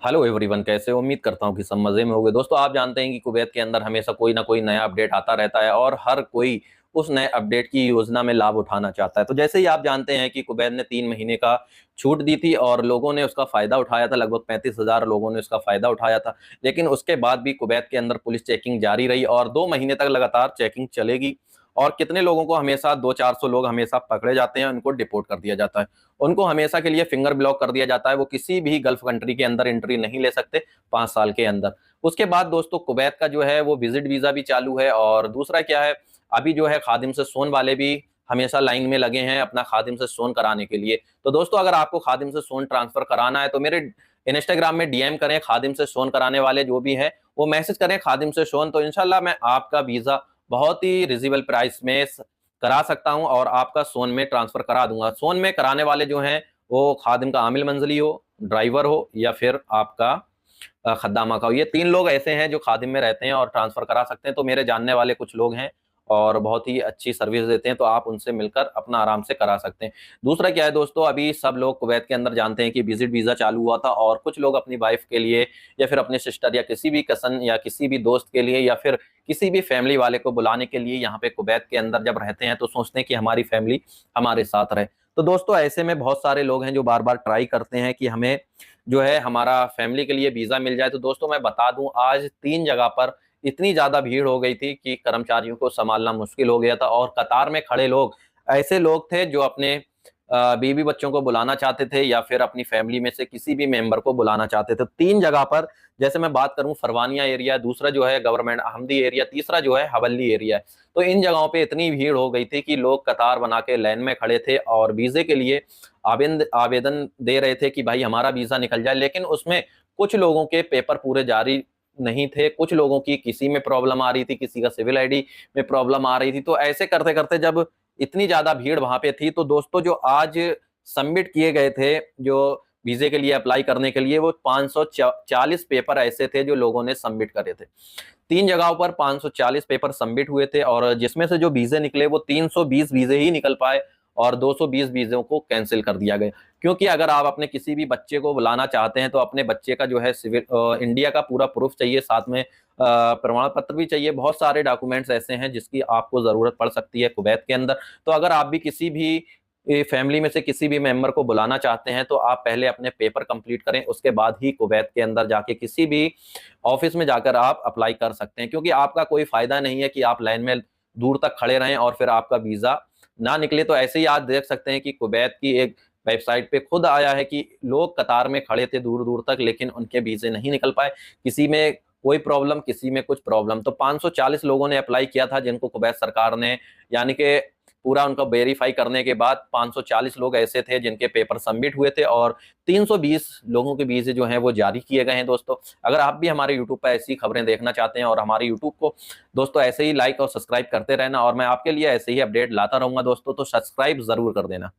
Hello everyone, कैसे हो? उम्मीद करता हूँ कि सब मजे में होंगे। दोस्तों, आप जानते हैं कि कुवैत के अंदर हमेशा कोई ना कोई नया अपडेट आता रहता है और हर कोई उस नए अपडेट की योजना में लाभ उठाना चाहता है। तो जैसे ही आप जानते हैं कि कुवैत ने 3 महीने का छूट दी थी और लोगों ने उसका फायदा उठाया था। लगभग 35,000 लोगों ने उसका फायदा उठाया था। लेकिन उसके बाद भी कुवैत के अंदर पुलिस चेकिंग जारी रही और 2 महीने तक लगातार चेकिंग चलेगी। और कितने लोगों को हमेशा 200-400 लोग हमेशा पकड़े जाते हैं, उनको डिपोर्ट कर दिया जाता है। उनको हमेशा के लिए फिंगर ब्लॉक कर दिया जाता है। वो किसी भी गल्फ कंट्री के अंदर एंट्री नहीं ले सकते 5 साल के अंदर। उसके बाद दोस्तों, कुवैत का जो है वो विजिट वीजा भी चालू है। और दूसरा क्या है, अभी जो है खादिम से सोन वाले भी हमेशा लाइन में लगे हैं अपना खादिम से सोन कराने के लिए। तो दोस्तों, अगर आपको खादिम से सोन ट्रांसफर कराना है तो मेरे इंस्टाग्राम में डीएम करें। खादिम से सोन कराने वाले जो भी हैं वो मैसेज करें खादिम से सोन, तो इंशाल्लाह मैं आपका वीजा बहुत ही रिजनेबल प्राइस में करा सकता हूं और आपका सोन में ट्रांसफर करा दूंगा। सोन में कराने वाले जो हैं वो खादिम का आमिल मंजली हो, ड्राइवर हो या फिर आपका खद्दामा का हो। ये 3 लोग ऐसे हैं जो खादिम में रहते हैं और ट्रांसफर करा सकते हैं। तो मेरे जानने वाले कुछ लोग हैं और बहुत ही अच्छी सर्विस देते हैं, तो आप उनसे मिलकर अपना आराम से करा सकते हैं। दूसरा क्या है दोस्तों, अभी सब लोग कुवैत के अंदर जानते हैं कि विजिट वीजा चालू हुआ था और कुछ लोग अपनी वाइफ के लिए या फिर अपने सिस्टर या किसी भी कसन या किसी भी दोस्त के लिए या फिर किसी भी फैमिली वाले को बुलाने के लिए यहाँ पे कुवैत के अंदर जब रहते हैं तो सोचते हैं कि हमारी फैमिली हमारे साथ रहे। तो दोस्तों, ऐसे में बहुत सारे लोग हैं जो बार बार ट्राई करते हैं कि हमें जो है हमारा फैमिली के लिए वीजा मिल जाए। तो दोस्तों, मैं बता दूं, आज 3 जगह पर इतनी ज्यादा भीड़ हो गई थी कि कर्मचारियों को संभालना मुश्किल हो गया था। और कतार में खड़े लोग ऐसे लोग थे जो अपने बीवी बच्चों को बुलाना चाहते थे या फिर अपनी फैमिली में से किसी भी मेंबर को बुलाना चाहते थे। 3 जगह पर, जैसे मैं बात करूं, फरवानिया एरिया, दूसरा जो है गवर्नमेंट अहमदी एरिया, तीसरा जो है हवल्ली एरिया है। तो इन जगहों पे इतनी भीड़ हो गई थी कि लोग कतार बना के लाइन में खड़े थे और वीजे के लिए आवेदन दे रहे थे कि भाई हमारा वीजा निकल जाए। लेकिन उसमें कुछ लोगों के पेपर पूरे जारी नहीं थे, कुछ लोगों की किसी में प्रॉब्लम आ रही थी, किसी का सिविल आईडी में प्रॉब्लम आ रही थी। तो ऐसे करते करते जब इतनी ज्यादा भीड़ वहां पे थी, तो दोस्तों जो आज सबमिट किए गए थे जो वीजे के लिए अप्लाई करने के लिए, वो 540 पेपर ऐसे थे जो लोगों ने सबमिट करे थे। 3 जगहों पर 540 पेपर सबमिट हुए थे और जिसमें से जो वीजे निकले वो 320 वीजे ही निकल पाए और 220 वीजों को कैंसिल कर दिया गया। क्योंकि अगर आप अपने किसी भी बच्चे को बुलाना चाहते हैं तो अपने बच्चे का जो है सिविल इंडिया का पूरा प्रूफ चाहिए, साथ में प्रमाण पत्र भी चाहिए। बहुत सारे डॉक्यूमेंट्स ऐसे हैं जिसकी आपको जरूरत पड़ सकती है कुवैत के अंदर। तो अगर आप भी किसी भी फैमिली में से किसी भी मेंबर को बुलाना चाहते हैं तो आप पहले अपने पेपर कंप्लीट करें, उसके बाद ही कुवैत के अंदर जाके किसी भी ऑफिस में जाकर आप अप्लाई कर सकते हैं। क्योंकि आपका कोई फायदा नहीं है कि आप लाइन में दूर तक खड़े रहें और फिर आपका वीजा ना निकले। तो ऐसे ही आप देख सकते हैं कि कुवैत की एक वेबसाइट पे खुद आया है कि लोग कतार में खड़े थे दूर दूर तक, लेकिन उनके वीजे नहीं निकल पाए। किसी में कोई प्रॉब्लम, किसी में कुछ प्रॉब्लम। तो 540 लोगों ने अप्लाई किया था जिनको कुवैत सरकार ने, यानी कि पूरा उनका वेरीफाई करने के बाद 540 लोग ऐसे थे जिनके पेपर सबमिट हुए थे और 320 लोगों के वीजे जो हैं वो जारी किए गए हैं। दोस्तों, अगर आप भी हमारे यूट्यूब पर ऐसी खबरें देखना चाहते हैं और हमारे यूट्यूब को दोस्तों ऐसे ही लाइक और सब्सक्राइब करते रहना और मैं आपके लिए ऐसे ही अपडेट लाता रहूंगा दोस्तों, तो सब्सक्राइब जरूर कर देना।